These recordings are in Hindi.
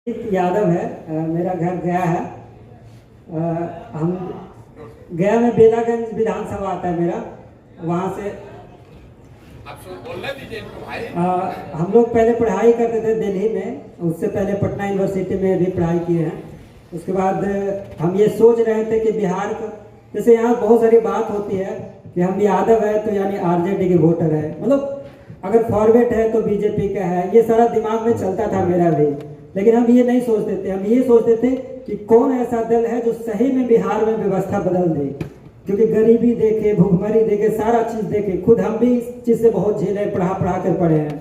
यादव है। मेरा घर गया है। हम गया में बेलागंज विधानसभा आता है मेरा, वहाँ से हम लोग पहले पढ़ाई करते थे दिल्ली में, उससे पहले पटना यूनिवर्सिटी में भी पढ़ाई किए हैं। उसके बाद हम ये सोच रहे थे कि बिहार को, जैसे यहाँ बहुत सारी बात होती है कि हम यादव है तो यानी आरजेडी के वोटर है, मतलब अगर फॉरवर्ड है तो बीजेपी का है, ये सारा दिमाग में चलता था मेरा भी। लेकिन हम ये नहीं सोचते थे, हम ये सोचते थे कि कौन ऐसा दल है जो सही में बिहार में व्यवस्था बदल दे, क्योंकि गरीबी देखे, भूखमरी देखे, सारा चीज़ देखे, खुद हम भी इस चीज़ से बहुत झेले, पढ़ा कर पढ़े हैं।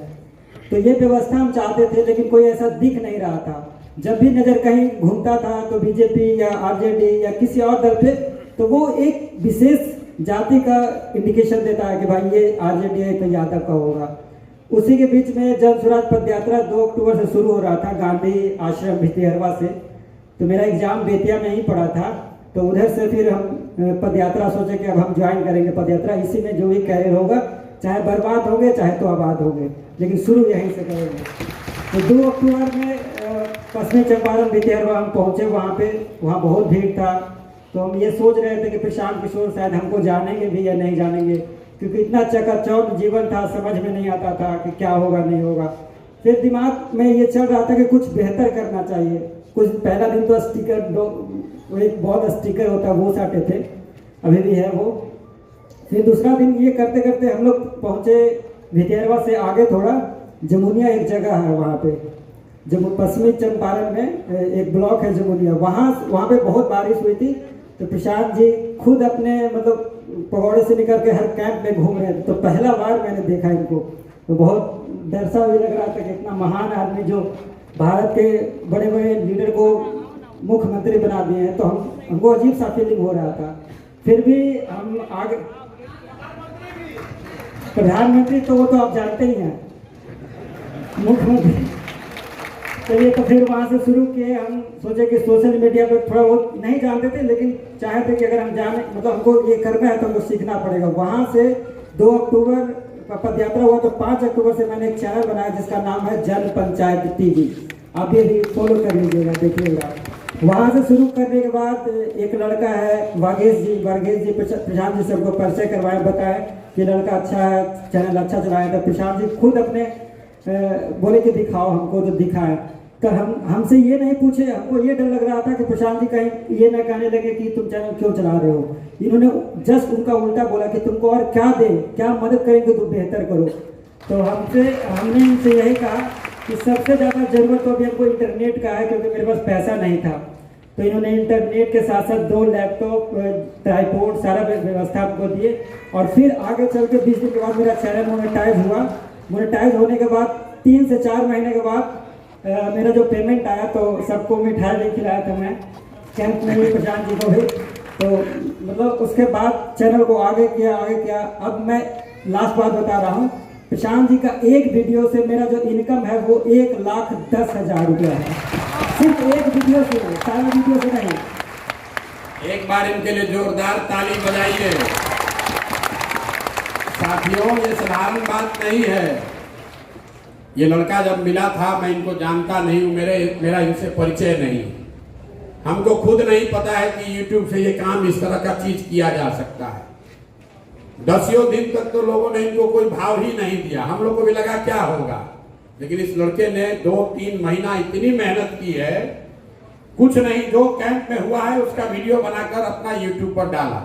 तो ये व्यवस्था हम चाहते थे, लेकिन कोई ऐसा दिख नहीं रहा था। जब भी नज़र कहीं घूमता था तो बीजेपी या आरजेडी या किसी और दल पे, तो वो एक विशेष जाति का इंडिकेशन देता है कि भाई ये आरजेडी है तो यादव का होगा। उसी के बीच में जन स्वराज पद यात्रा 2 अक्टूबर से शुरू हो रहा था गांधी आश्रम भितिहरवा से। तो मेरा एग्जाम बेतिया में ही पड़ा था, तो उधर से फिर हम पदयात्रा सोचे कि अब हम ज्वाइन करेंगे पदयात्रा। इसी में जो भी कैरियर होगा, चाहे बर्बाद होंगे चाहे तो आबाद होंगे, लेकिन शुरू यहीं से करेंगे। तो 2 अक्टूबर में पश्चिमी चंपारण भितिहरवा हम पहुँचे। वहाँ बहुत भीड़ था। तो हम ये सोच रहे थे कि प्रशांत किशोर शायद हमको जानेंगे भी या नहीं जानेंगे, क्योंकि इतना चकाचौंध जीवन था, समझ में नहीं आता था कि क्या होगा नहीं होगा। फिर दिमाग में ये चल रहा था कि कुछ बेहतर करना चाहिए। कुछ पहला दिन तो स्टिकर, वो एक बहुत स्टिकर होता वो साटे थे, अभी भी है वो। फिर दूसरा दिन ये करते करते हम लोग पहुँचे भितिहरवा से आगे थोड़ा, जमुनिया एक जगह है वहाँ पे, पश्चिमी चंपारण में एक ब्लॉक है जमुनिया। वहाँ पे बहुत बारिश हुई थी, तो प्रशांत जी खुद अपने मतलब पगोड़े से निकल के हर कैंप में घूम रहे थे। तो पहला बार मैंने देखा इनको, तो बहुत डर सा भी लग रहा था कि इतना महान आदमी जो भारत के बड़े बड़े लीडर को मुख्यमंत्री बना दिए हैं, तो हमको अजीब सा फीलिंग हो रहा था। फिर भी हम आगे, प्रधानमंत्री तो वो तो आप जानते ही हैं, मुख्यमंत्री। चलिए, तो फिर वहाँ से शुरू किए। हम सोचे कि सोशल मीडिया पर थोड़ा बहुत नहीं जानते थे, लेकिन चाहते कि अगर हम जाने, मतलब हमको ये करना है तो हमको सीखना पड़ेगा। वहाँ से 2 अक्टूबर का पद यात्रा हुआ, तो 5 अक्टूबर से मैंने एक चैनल बनाया जिसका नाम है जन पंचायत टीवी। आप ये भी फॉलो कर लीजिएगा, देखिएगा। वहाँ से शुरू करने के बाद एक लड़का है वर्गेश जी प्रशांत जी सबको परिचय करवाए, बताए कि लड़का अच्छा है, चैनल अच्छा चलाया। तो प्रशांत जी खुद अपने बोले कि दिखाओ हमको, तो दिखाए। तो हमसे ये नहीं पूछे, हमको ये डर लग रहा था कि प्रशांत जी कहीं ये ना कहने लगे कि तुम चैनल क्यों चला रहे हो। इन्होंने जस्ट उनका उल्टा बोला कि तुमको और क्या दे, क्या मदद करेंगे तुम बेहतर करो। तो हमने इनसे यही कहा कि सबसे ज़्यादा ज़रूरत तो अभी हमको इंटरनेट का है, क्योंकि मेरे पास पैसा नहीं था। तो इन्होंने इंटरनेट के साथ साथ 2 लैपटॉप, ट्राइपॉड, सारा व्यवस्था हमको दिए। और फिर आगे चल के 20 दिन के बाद मेरा चैनल मोनेटाइज हुआ। मोनेटाइज होने के बाद 3 से 4 महीने के बाद मेरा जो पेमेंट आया, तो सबको मिठाई भी खिलाया था मैं कैंप में भी, प्रशांत जी को भी। तो मतलब उसके बाद चैनल को आगे किया। अब मैं लास्ट बात बता रहा हूँ, प्रशांत जी का एक वीडियो से मेरा जो इनकम है वो 1,10,000 रुपया है, सिर्फ एक वीडियो से, सारा वीडियो से नहीं। एक बार इनके लिए जोरदार ताली बजाइए। साथियों, ये साधारण बात नहीं है। ये लड़का जब मिला था, मैं इनको जानता नहीं हूँ, मेरा इनसे परिचय नहीं। हमको खुद नहीं पता है कि YouTube से ये काम इस तरह का चीज किया जा सकता है। 10 दिन तक तो लोगों ने इनको कोई भाव ही नहीं दिया। हम लोग को भी लगा क्या होगा, लेकिन इस लड़के ने 2-3 महीना इतनी मेहनत की है, कुछ नहीं, जो कैंप में हुआ है उसका वीडियो बनाकर अपना YouTube पर डाला।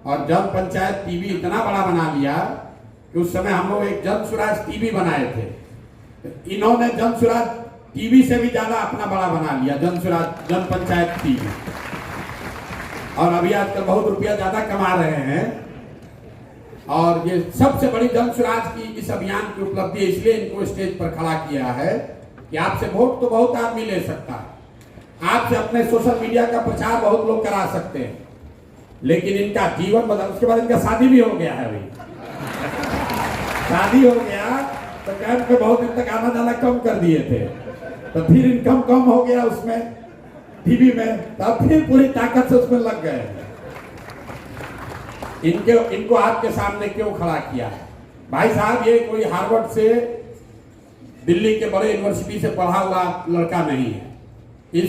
और जन पंचायत टीवी इतना बड़ा बना लिया कि उस समय हम लोग एक जन स्वराज टीवी बनाए थे, इन्होंने जन स्वराज टीवी से भी ज्यादा अपना बड़ा बना लिया, जन पंचायत टीवी। और अभी आजकल बहुत रुपया ज्यादा कमा रहे हैं। और ये सबसे बड़ी जन स्वराज की इस अभियान की उपलब्धि, इसलिए इनको स्टेज पर खड़ा किया है कि आपसे वोट तो बहुत आदमी ले सकता है, आपसे अपने सोशल मीडिया का प्रचार बहुत लोग करा सकते हैं, लेकिन इनका जीवन बदल। उसके बाद इनका शादी भी हो गया है। अभी शादी हो गया तो कैंप में बहुत दिन तक आना जाना कम कर दिए थे, तो फिर इनकम कम हो गया उसमें, टीवी में, तब फिर पूरी ताकत से उसमें लग गए। इनको आपके सामने क्यों खड़ा किया है? भाई साहब, ये कोई हार्वर्ड से दिल्ली के बड़े यूनिवर्सिटी से पढ़ा हुआ लड़का नहीं है।